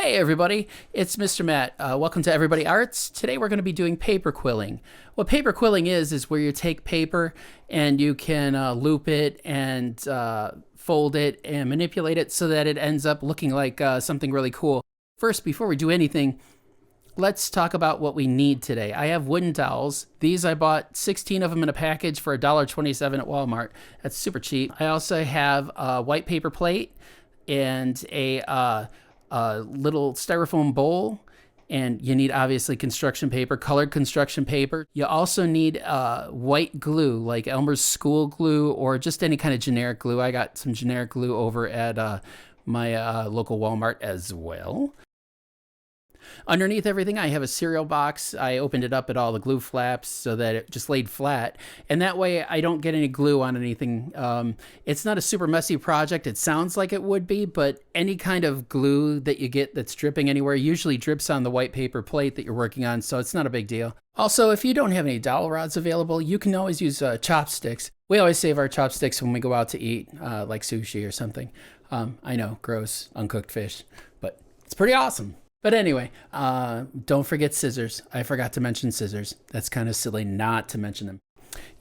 Hey everybody, it's Mr. Matt. Welcome to Everybody Arts. Today we're going to be doing paper quilling. What paper quilling is where you take paper and you can loop it and fold it and manipulate it so that it ends up looking like something really cool. First, before we do anything, let's talk about what we need today. I have wooden dowels. These I bought 16 of them in a package for $1.27 at Walmart. That's super cheap. I also have a white paper plate and a little styrofoam bowl, and you need obviously construction paper, colored construction paper. You also need white glue like Elmer's school glue or just any kind of generic glue. I got some generic glue over at my local Walmart as well. Underneath everything, I have a cereal box. I opened it up at all the glue flaps so that it just laid flat. And that way I don't get any glue on anything. It's not a super messy project. It sounds like it would be, but any kind of glue that you get that's dripping anywhere usually drips on the white paper plate that you're working on, so it's not a big deal. Also, if you don't have any dowel rods available, you can always use chopsticks. We always save our chopsticks when we go out to eat, like sushi or something. I know, gross, uncooked fish, but it's pretty awesome. But anyway, don't forget scissors. I forgot to mention scissors. That's kind of silly not to mention them.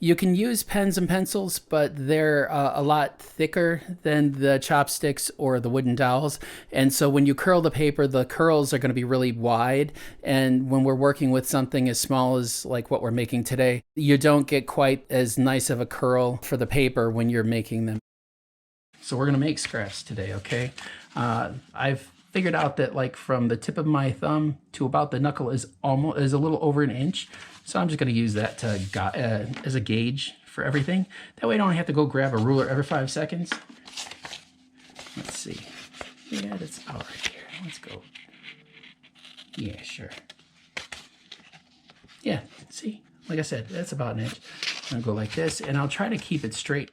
You can use pens and pencils, but they're a lot thicker than the chopsticks or the wooden dowels. And so when you curl the paper, the curls are going to be really wide. And when we're working with something as small as like what we're making today, you don't get quite as nice of a curl for the paper when you're making them. So we're going to make scraps today, okay? I've figured out that like from the tip of my thumb to about the knuckle is a little over an inch. So I'm just going to use that to as a gauge for everything. That way I don't have to go grab a ruler every 5 seconds. Let's see. Yeah, that's all right here. Let's go. Yeah, sure. Yeah, see? Like I said, that's about an inch. I'm going to go like this, and I'll try to keep it straight.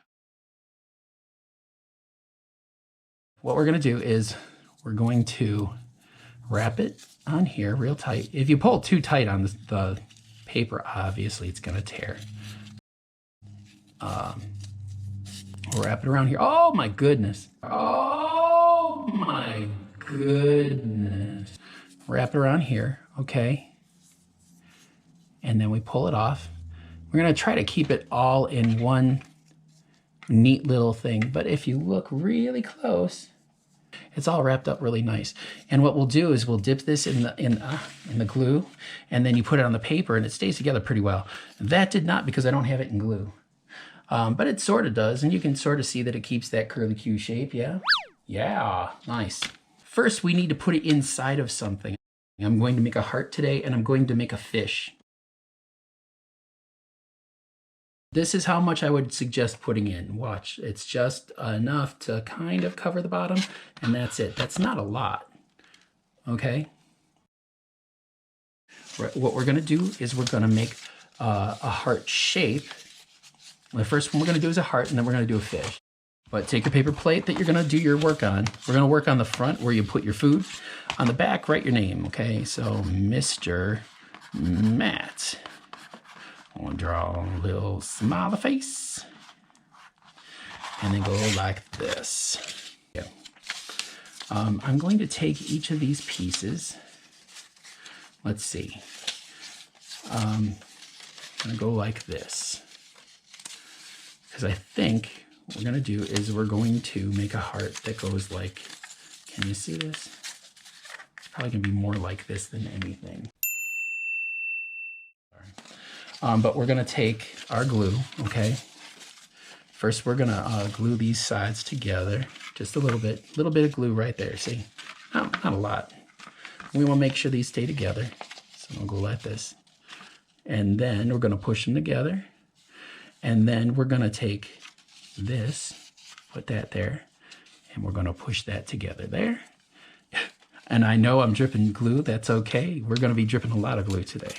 What we're going to do is we're going to wrap it on here real tight. If you pull too tight on the paper, obviously it's going to tear. We'll wrap it around here. Oh my goodness. Oh my goodness. Wrap it around here, okay. And then we pull it off. We're going to try to keep it all in one neat little thing. But if you look really close, it's all wrapped up really nice. And what we'll do is we'll dip this in the glue, and then you put it on the paper and it stays together pretty well. That did not, because I don't have it in glue. But it sort of does, and you can sort of see that it keeps that curly Q shape, yeah? Yeah, nice. First, we need to put it inside of something. I'm going to make a heart today, and I'm going to make a fish. This is how much I would suggest putting in. Watch, it's just enough to kind of cover the bottom, and that's it. That's not a lot, okay? What we're gonna do is we're gonna make a heart shape. The first one we're gonna do is a heart, and then we're gonna do a fish. But take your paper plate that you're gonna do your work on. We're gonna work on the front where you put your food. On the back, write your name, okay? So, Mr. Matt. I'm gonna draw a little smiley face and then go like this. Yeah. I'm going to take each of these pieces. Let's see. I'm gonna go like this, because I think what we're gonna do is we're going to make a heart that goes like, can you see this? It's probably gonna be more like this than anything. But we're gonna take our glue, okay? First, we're gonna glue these sides together, just a little bit of glue right there, see? Not a lot. We wanna make sure these stay together. So we'll go like this. And then we're gonna push them together. And then we're gonna take this, put that there, and we're gonna push that together there. And I know I'm dripping glue, that's okay. We're gonna be dripping a lot of glue today,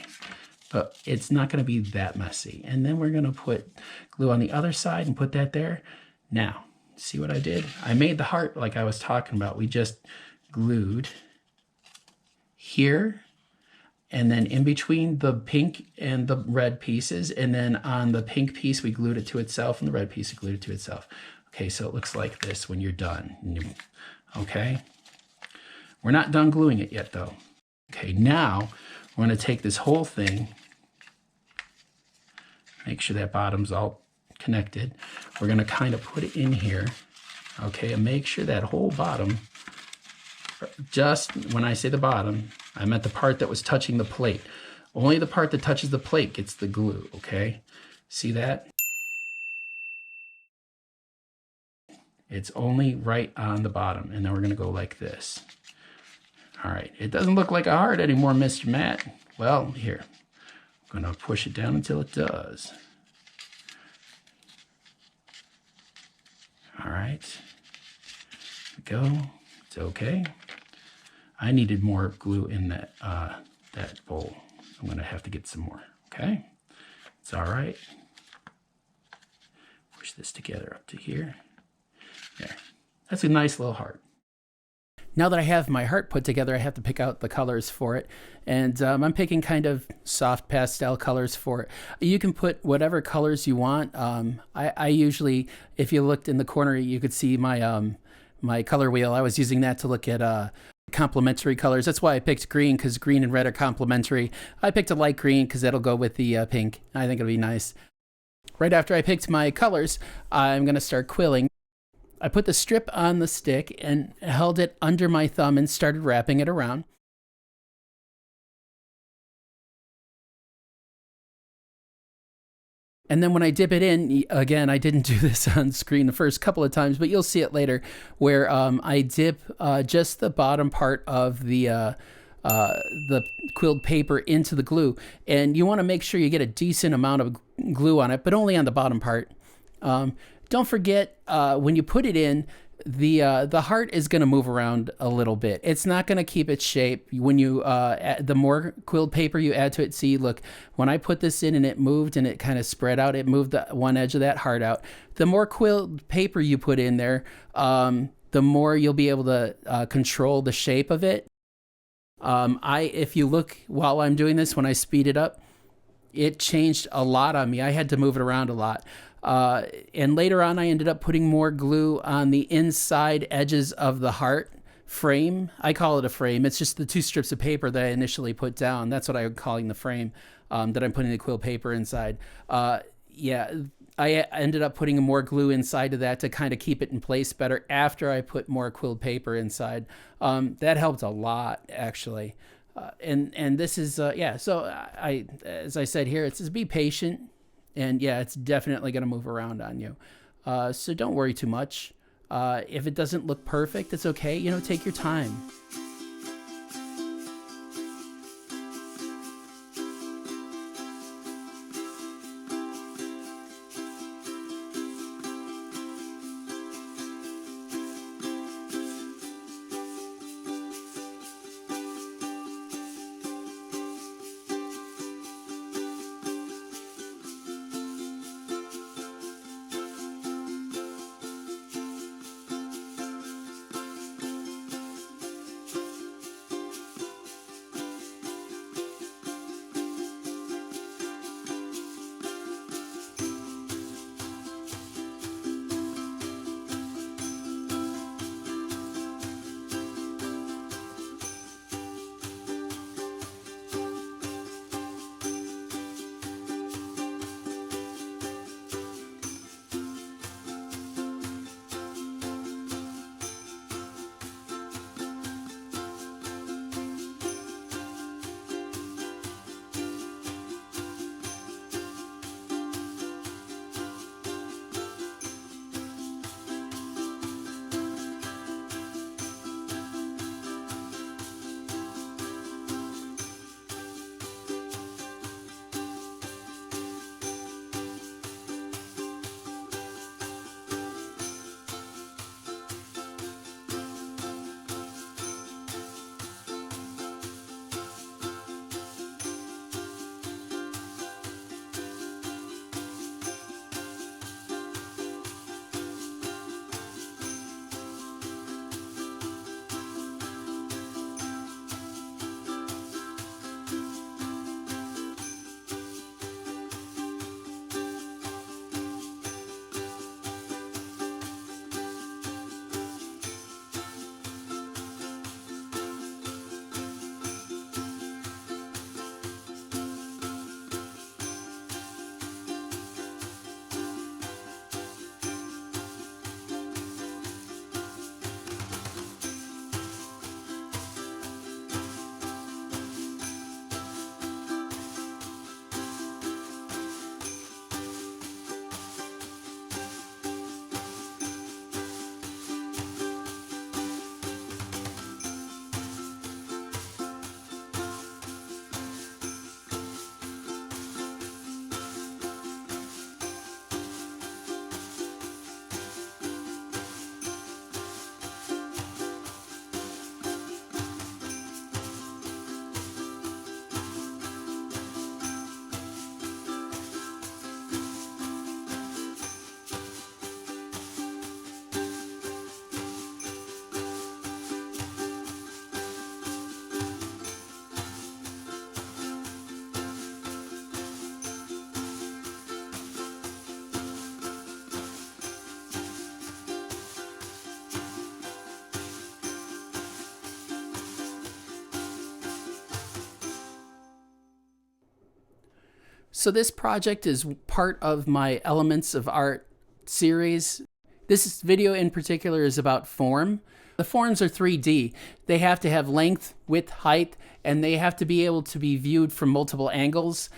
but it's not going to be that messy. And then we're going to put glue on the other side and put that there. Now, see what I did? I made the heart like I was talking about. We just glued here, and then in between the pink and the red pieces, and then on the pink piece, we glued it to itself, and the red piece, we glued it to itself. Okay, so it looks like this when you're done. Okay? We're not done gluing it yet though. Okay, now we're going to take this whole thing, make sure that bottom's all connected. We're going to kind of put it in here, okay, and make sure that whole bottom, just when I say the bottom, I meant the part that was touching the plate. Only the part that touches the plate gets the glue, okay? See that? It's only right on the bottom, and then we're going to go like this. All right, it doesn't look like a heart anymore, Mr. Matt. Well, here, I'm going to push it down until it does. All right, there we go. It's okay. I needed more glue in that, that bowl. I'm going to have to get some more, okay? It's all right. Push this together up to here. There. That's a nice little heart. Now that I have my heart put together, I have to pick out the colors for it. And I'm picking kind of soft pastel colors for it. You can put whatever colors you want. I usually, if you looked in the corner, you could see my, my color wheel. I was using that to look at complementary colors. That's why I picked green, because green and red are complementary. I picked a light green because that'll go with the pink. I think it'll be nice. Right after I picked my colors, I'm going to start quilling. I put the strip on the stick and held it under my thumb and started wrapping it around. And then when I dip it in, again, I didn't do this on screen the first couple of times, but you'll see it later, where I dip just the bottom part of the quilled paper into the glue. And you want to make sure you get a decent amount of glue on it, but only on the bottom part. Don't forget, when you put it in, the heart is going to move around a little bit. It's not going to keep its shape. When you the more quilled paper you add to it, see, look, when I put this in and it moved and it kind of spread out, it moved the one edge of that heart out. The more quilled paper you put in there, the more you'll be able to control the shape of it. If you look while I'm doing this, when I speed it up, it changed a lot on me. I had to move it around a lot. And later on, I ended up putting more glue on the inside edges of the heart frame. I call it a frame. It's just the two strips of paper that I initially put down. That's what I'm calling the frame, that I'm putting the quill paper inside. Yeah, I ended up putting more glue inside of that to kind of keep it in place better after I put more quilled paper inside. That helped a lot, actually. And this is, yeah, so as I said here, it's just be patient. And yeah, it's definitely going to move around on you. So don't worry too much. If it doesn't look perfect, it's okay. You know, take your time. So this project is part of my Elements of Art series. This video in particular is about form. The forms are 3D. They have to have length, width, height, and they have to be able to be viewed from multiple angles.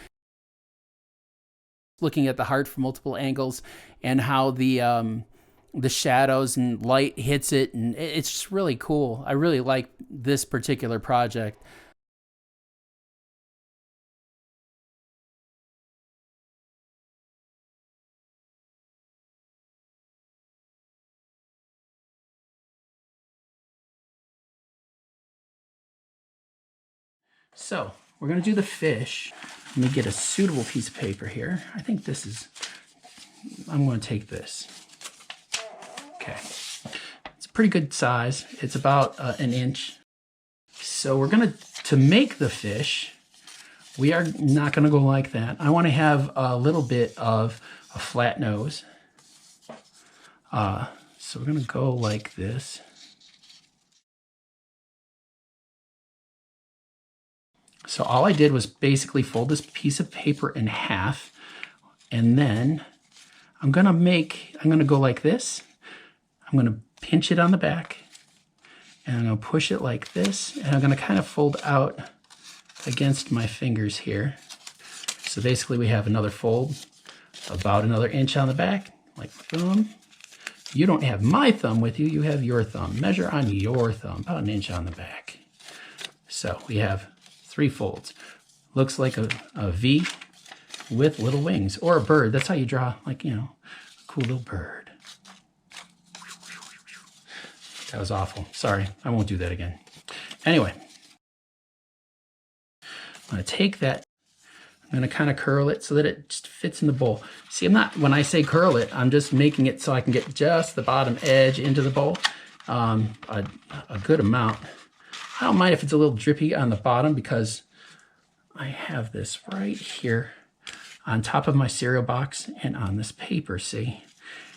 Looking at the heart from multiple angles and how the shadows and light hits it, and it's just really cool. I really like this particular project. So we're going to do the fish. Let me get a suitable piece of paper here. I think this is, I'm going to take this. Okay. It's a pretty good size. It's about an inch. So we're going to make the fish, we are not going to go like that. I want to have a little bit of a flat nose. So we're going to go like this. So all I did was basically fold this piece of paper in half, and then I'm going to go like this. I'm going to pinch it on the back, and I'm going to push it like this, and I'm going to kind of fold out against my fingers here. So basically we have another fold, about another inch on the back, like boom. You don't have my thumb with you, you have your thumb. Measure on your thumb, about an inch on the back. So we have 3 folds. Looks like a V with little wings, or a bird. That's how you draw, like, you know, a cool little bird. That was awful. Sorry, I won't do that again. Anyway, I'm going to take that. I'm going to kind of curl it so that it just fits in the bowl. See, when I say curl it, I'm just making it so I can get just the bottom edge into the bowl, a good amount. I don't mind if it's a little drippy on the bottom because I have this right here on top of my cereal box and on this paper, see?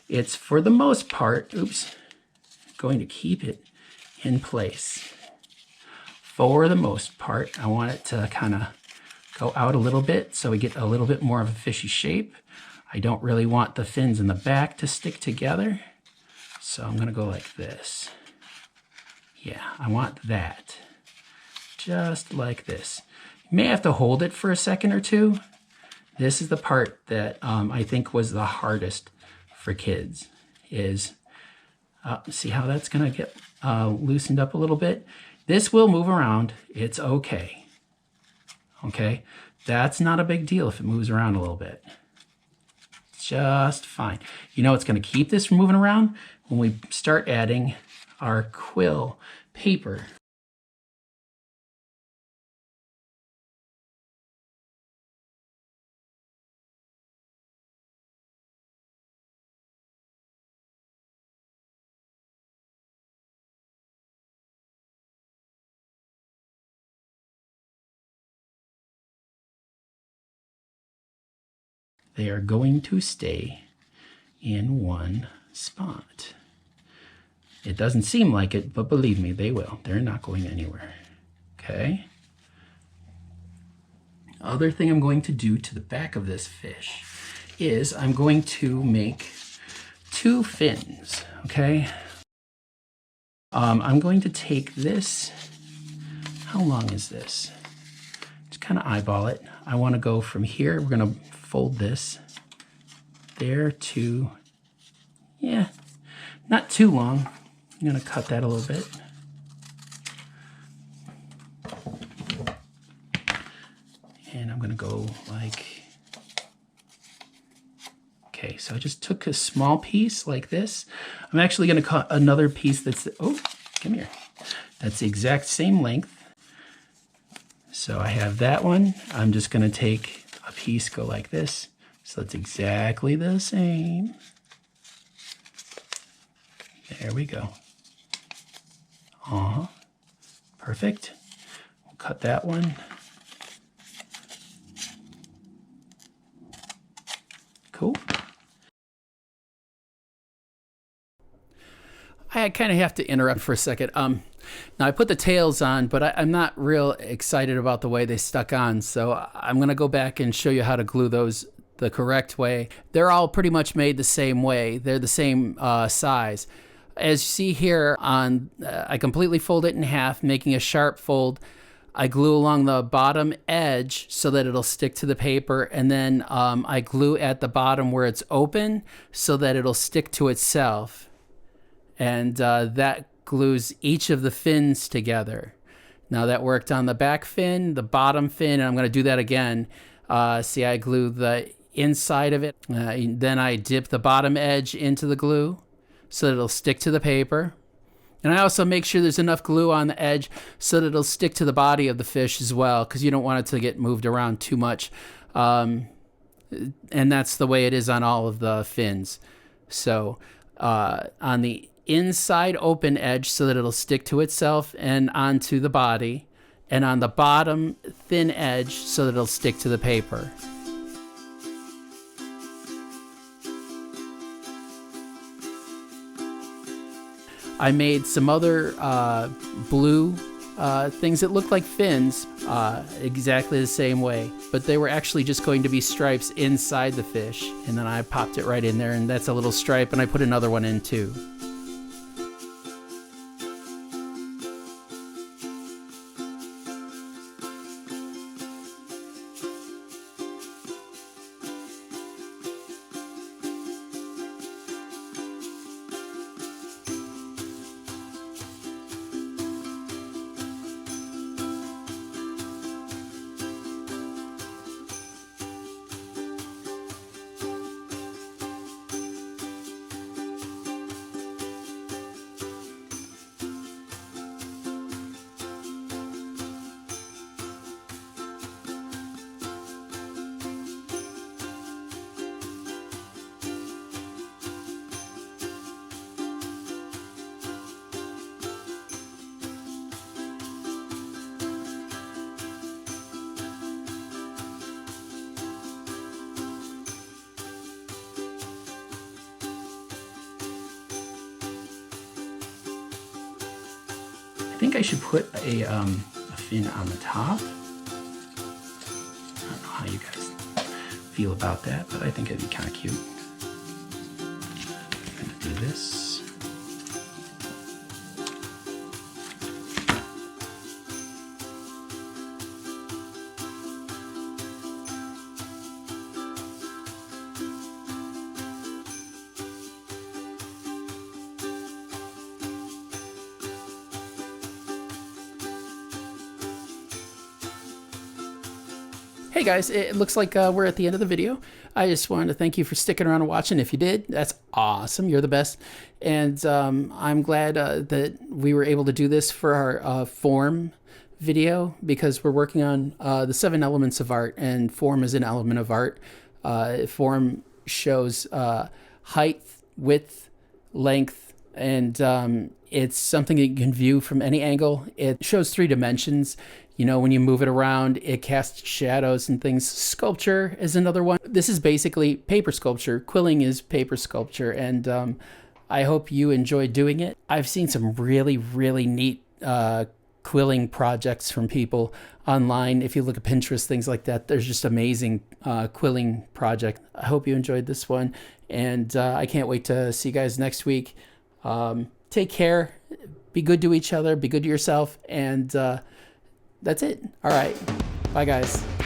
It's, for the most part, going to keep it in place. For the most part, I want it to kind of go out a little bit so we get a little bit more of a fishy shape. I don't really want the fins in the back to stick together, so I'm going to go like this. Yeah, I want that. Just like this. You may have to hold it for a second or two. This is the part that I think was the hardest for kids, is see how that's going to get loosened up a little bit? This will move around. It's okay. Okay? That's not a big deal if it moves around a little bit. Just fine. You know what's going to keep this from moving around? When we start adding our quill paper. They are going to stay in one spot. It doesn't seem like it, but believe me, they will. They're not going anywhere. Okay? Other thing I'm going to do to the back of this fish is I'm going to make 2 fins. Okay? I'm going to take this. How long is this? Just kind of eyeball it. I want to go from here. We're going to fold this there to, yeah, not too long. I'm going to cut that a little bit. And I'm going to go like, okay, so I just took a small piece like this. I'm actually going to cut another piece that's, oh, come here. That's the exact same length. So I have that one. I'm just going to take a piece, go like this. So it's exactly the same. There we go. Perfect. We'll cut that one. Cool. I kind of have to interrupt for a second. Now I put the tails on, but I'm not real excited about the way they stuck on, so I'm going to go back and show you how to glue those the correct way. They're all pretty much made the same way. They're the same size. As you see here, I completely fold it in half, making a sharp fold. I glue along the bottom edge so that it'll stick to the paper, and then I glue at the bottom where it's open so that it'll stick to itself. And that glues each of the fins together. Now that worked on the back fin, the bottom fin, and I'm going to do that again. See, I glue the inside of it. Then I dip the bottom edge into the glue so that it'll stick to the paper. And I also make sure there's enough glue on the edge so that it'll stick to the body of the fish as well, because you don't want it to get moved around too much. And that's the way it is on all of the fins. So on the inside open edge so that it'll stick to itself and onto the body, and on the bottom thin edge so that it'll stick to the paper. I made some other blue things that looked like fins exactly the same way, but they were actually just going to be stripes inside the fish, and then I popped it right in there, and that's a little stripe, and I put another one in too. I think I should put a fin on the top. I don't know how you guys feel about that, but I think it'd be kind of cute. I'm gonna do this. Hey guys, it looks like we're at the end of the video. I just wanted to thank you for sticking around and watching. If you did, that's awesome. You're the best. And I'm glad that we were able to do this for our form video, because we're working on the 7 elements of art, and form is an element of art. Form shows height, width, length, and it's something that you can view from any angle. It shows 3 dimensions. You know, when you move it around, it casts shadows and things. Sculpture is another one. This is basically paper sculpture. Quilling is paper sculpture, and I hope you enjoy doing it. I've seen some really, really neat quilling projects from people online. If you look at Pinterest, things like that, there's just amazing quilling projects. I hope you enjoyed this one, and I can't wait to see you guys next week. Take care. Be good to each other. Be good to yourself, and that's it. All right. Bye, guys.